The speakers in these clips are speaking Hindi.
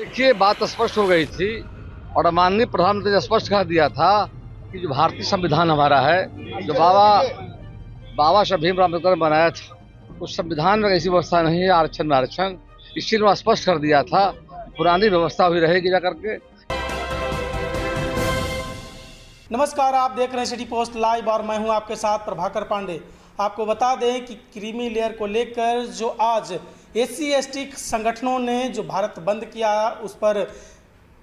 देखिए, बात स्पष्ट हो गई थी और माननीय प्रधानमंत्री ने स्पष्ट कह दिया था कि जो भारतीय संविधान हमारा है, जो बाबा बाबा साहब भीमराव अम्बेडकर ने बनाया था, उस संविधान में ऐसी व्यवस्था नहीं है आरक्षण में आरक्षण। इस चीज में स्पष्ट कर दिया था, पुरानी व्यवस्था हुई रहेगी जा करके। नमस्कार, आप देख रहे हैं सिटी पोस्ट लाइव और मैं हूं आपके साथ प्रभाकर पांडे। आपको बता दें कि क्रीमी लेयर को लेकर जो आज SC/ST संगठनों ने जो भारत बंद किया, उस पर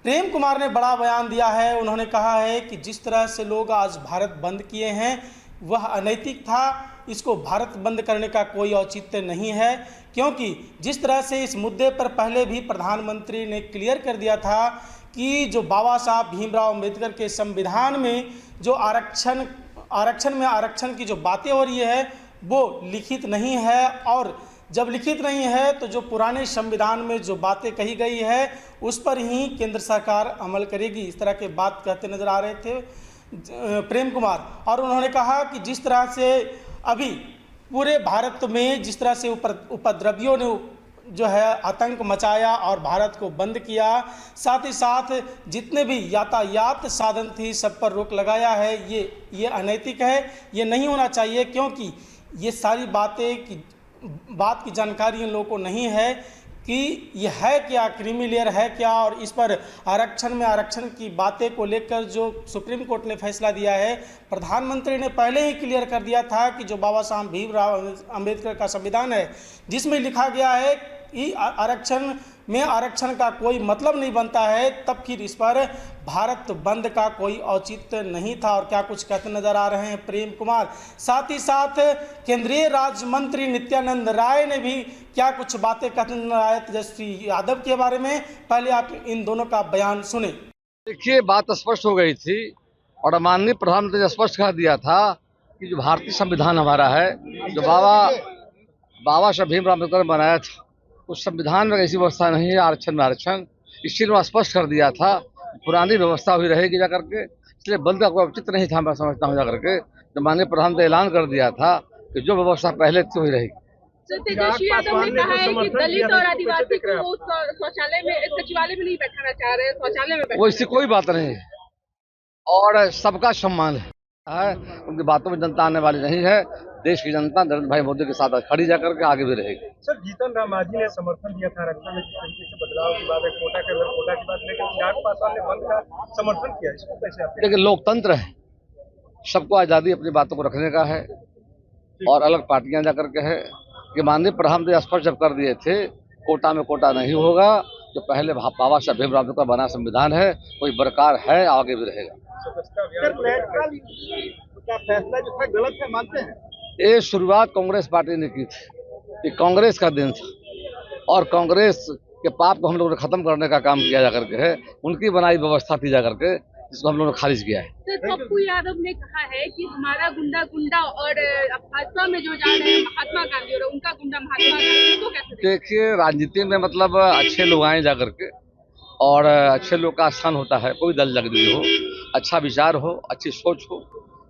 प्रेम कुमार ने बड़ा बयान दिया है। उन्होंने कहा है कि जिस तरह से लोग आज भारत बंद किए हैं वह अनैतिक था, इसको भारत बंद करने का कोई औचित्य नहीं है, क्योंकि जिस तरह से इस मुद्दे पर पहले भी प्रधानमंत्री ने क्लियर कर दिया था कि जो बाबा साहब भीमराव अम्बेडकर के संविधान में जो आरक्षण की जो बातें हो रही है वो लिखित नहीं है, और जब लिखित नहीं है तो जो पुराने संविधान में जो बातें कही गई है उस पर ही केंद्र सरकार अमल करेगी। इस तरह के बात कहते नजर आ रहे थे प्रेम कुमार। और उन्होंने कहा कि जिस तरह से अभी पूरे भारत में जिस तरह से उपद्रवियों ने जो है आतंक मचाया और भारत को बंद किया, साथ ही साथ जितने भी यातायात साधन थी सब पर रोक लगाया है, ये अनैतिक है, ये नहीं होना चाहिए, क्योंकि ये सारी बात की जानकारी इन लोगों को नहीं है कि ये है क्या, क्रीमी लेयर है क्या। और इस पर आरक्षण की बातें को लेकर जो सुप्रीम कोर्ट ने फैसला दिया है, प्रधानमंत्री ने पहले ही क्लियर कर दिया था कि जो बाबा साहब भीमराव अम्बेडकर का संविधान है जिसमें लिखा गया है कि आरक्षण का कोई मतलब नहीं बनता है, तब फिर इस पर भारत बंद का कोई औचित्य नहीं था। और क्या कुछ कहते नजर आ रहे हैं प्रेम कुमार। साथ ही साथ केंद्रीय राज्य मंत्री नित्यानंद राय ने भी क्या कुछ बातें कहते नजर आए तेजस्वी यादव के बारे में। पहले आप इन दोनों का बयान सुने। देखिए, बात स्पष्ट हो गई थी और माननीय प्रधानमंत्री ने स्पष्ट कह दिया था कि जो भारतीय संविधान हमारा है, जो बाबा साहब भीमराव अम्बेडकर ने बनाया था, उस संविधान में ऐसी व्यवस्था नहीं है आरक्षण में आरक्षण। इस चीज में स्पष्ट कर दिया था, पुरानी व्यवस्था हुई रहेगी जा करके, इसलिए बंद का कोई औचित्य नहीं था। मैं समझता हूँ जा करके जब माननीय प्रधानमंत्री ने ऐलान कर दिया था कि जो व्यवस्था पहले थी वही रहेगी। तेजस्वी यादव ने कहा है कि दलित और आदिवासी को शौचालय में, सचिवालय में नहीं बैठाना चाह रहे हैं, शौचालय में वो इससे कोई बात नहीं है और सबका सम्मान है। उनकी बातों में जनता आने वाली नहीं है। देश की जनता नरेंद्र भाई मोदी के साथ खड़ी जाकर के आगे भी रहेगी। सर, जीतन राम मांझी ने समर्थन दिया था आरक्षण में, जिस तरीके से बदलाव की बात है, कोटा के अंदर कोटा की बात, लेकिन चिराग पासवान ने बंद का समर्थन किया। इसको कैसे आप देखिए, लोकतंत्र है, सबको आजादी अपनी बातों को रखने का है और अलग पार्टियां जाकर के है कि माननीय प्रधानमंत्री स्पष्ट जब कर दिए थे कोटा में कोटा नहीं होगा, जो पहले बाबा साहब भीमराव अम्बेडकर का बना संविधान है वही बरकरार है, आगे भी रहेगा। फैसला जो था गलत है, मानते हैं? ये शुरुआत कांग्रेस पार्टी ने की थी, ये कांग्रेस का दिन था और कांग्रेस के पाप को हम लोगों ने खत्म करने का काम किया जा करके है। उनकी बनाई व्यवस्था थी जा करके, जिसको हम लोगों ने खारिज किया है। सर, पप्पू यादव ने कहा है कि हमारा गुंडा और भाजपा में जो जा रहे हैं महात्मा गांधी और उनका गुंडा महात्मा गांधी, इसको कैसे देखिए, राजनीति में मतलब अच्छे लोग आए जा करके और अच्छे लोग का स्थान होता है। कोई दल लगती हो, अच्छा विचार हो, अच्छी सोच हो,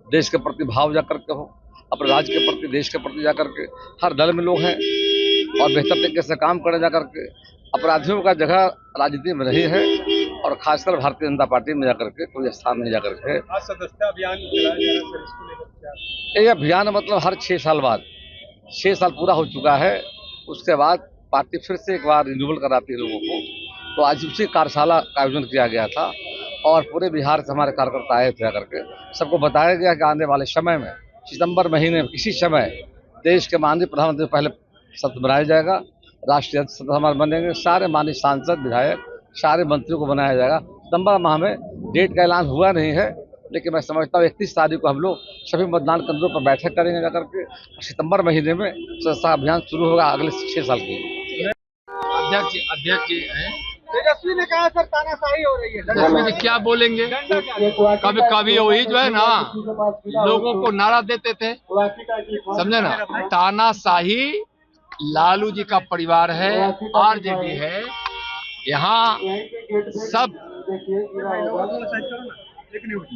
देश के प्रति भाव जा करके हो, अपने राज्य के प्रति, देश के प्रति जा करके, हर दल में लोग हैं और बेहतर तरीके से काम करने जा करके। अपराधियों का जगह राजनीति में नहीं है और खासकर भारतीय जनता पार्टी में जाकर के कोई स्थान नहीं जाकर के। आज सदस्यता अभियान चलाया जा रहा है सर, इसको लेकर ये अभियान मतलब हर 6 साल बाद, 6 साल पूरा हो चुका है, उसके बाद पार्टी फिर से एक बार रिन्यूअल कराती है लोगों को। तो आज उसी कार्यशाला का आयोजन किया गया था और पूरे बिहार से हमारे कार्यकर्ता आए थे करके, सबको बताया गया कि आने वाले समय में सितंबर महीने में किसी समय देश के माननीय प्रधानमंत्री पहले सत्र बनाया जाएगा, राष्ट्रीय सत्र हमारे बनेंगे, सारे माननीय सांसद विधायक सारे मंत्रियों को बनाया जाएगा। सितंबर माह में डेट का ऐलान हुआ नहीं है, लेकिन मैं समझता हूँ 31 तारीख को हम लोग सभी मतदान केंद्रों पर बैठक करेंगे जाकर के। सितंबर महीने में सदस्यता अभियान शुरू होगा अगले 6 साल के लिए। अध्यक्ष हैं, तेजस्वी ने कहा सर तानाशाही हो रही है। तेजस्वी जी क्या बोलेंगे? कभी कभी वही जो है ना लोगों को नारा देते थे, समझे ना। तानाशाही लालू जी का परिवार है, आरजेडी है, यहाँ सब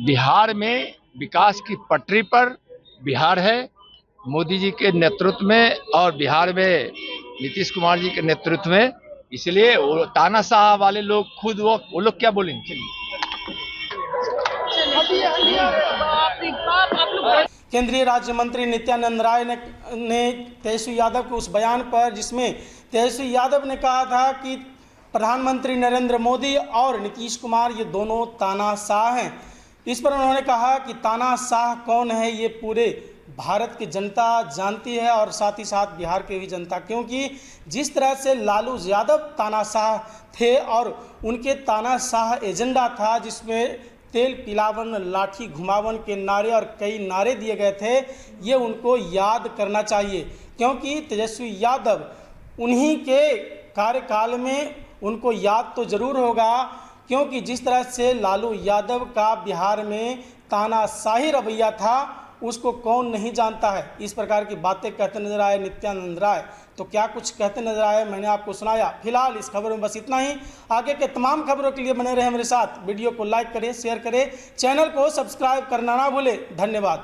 बिहार में विकास की पटरी पर बिहार है। मोदी जी के नेतृत्व में और बिहार में नीतीश कुमार जी के नेतृत्व में इसलिए वो तानाशाह वाले लोग खुद वो लोग क्या बोलेंगे। चलिए केंद्रीय राज्य मंत्री नित्यानंद राय ने तेजस्वी यादव के उस बयान पर, जिसमें तेजस्वी यादव ने कहा था कि प्रधानमंत्री नरेंद्र मोदी और नीतीश कुमार ये दोनों तानाशाह हैं, इस पर उन्होंने कहा कि तानाशाह कौन है ये पूरे भारत की जनता जानती है और साथ ही साथ बिहार की भी जनता, क्योंकि जिस तरह से लालू यादव तानाशाह थे और उनके तानाशाह एजेंडा था जिसमें तेल पिलावन, लाठी घुमावन के नारे और कई नारे दिए गए थे, ये उनको याद करना चाहिए, क्योंकि तेजस्वी यादव उन्हीं के कार्यकाल में उनको याद तो ज़रूर होगा, क्योंकि जिस तरह से लालू यादव का बिहार में तानाशाही रवैया था उसको कौन नहीं जानता है। इस प्रकार की बातें कहते नजर आए नित्यानंद राय। तो क्या कुछ कहते नजर आए मैंने आपको सुनाया। फिलहाल इस खबर में बस इतना ही। आगे के तमाम खबरों के लिए बने रहे मेरे साथ। वीडियो को लाइक करें, शेयर करें, चैनल को सब्सक्राइब करना ना भूलें। धन्यवाद।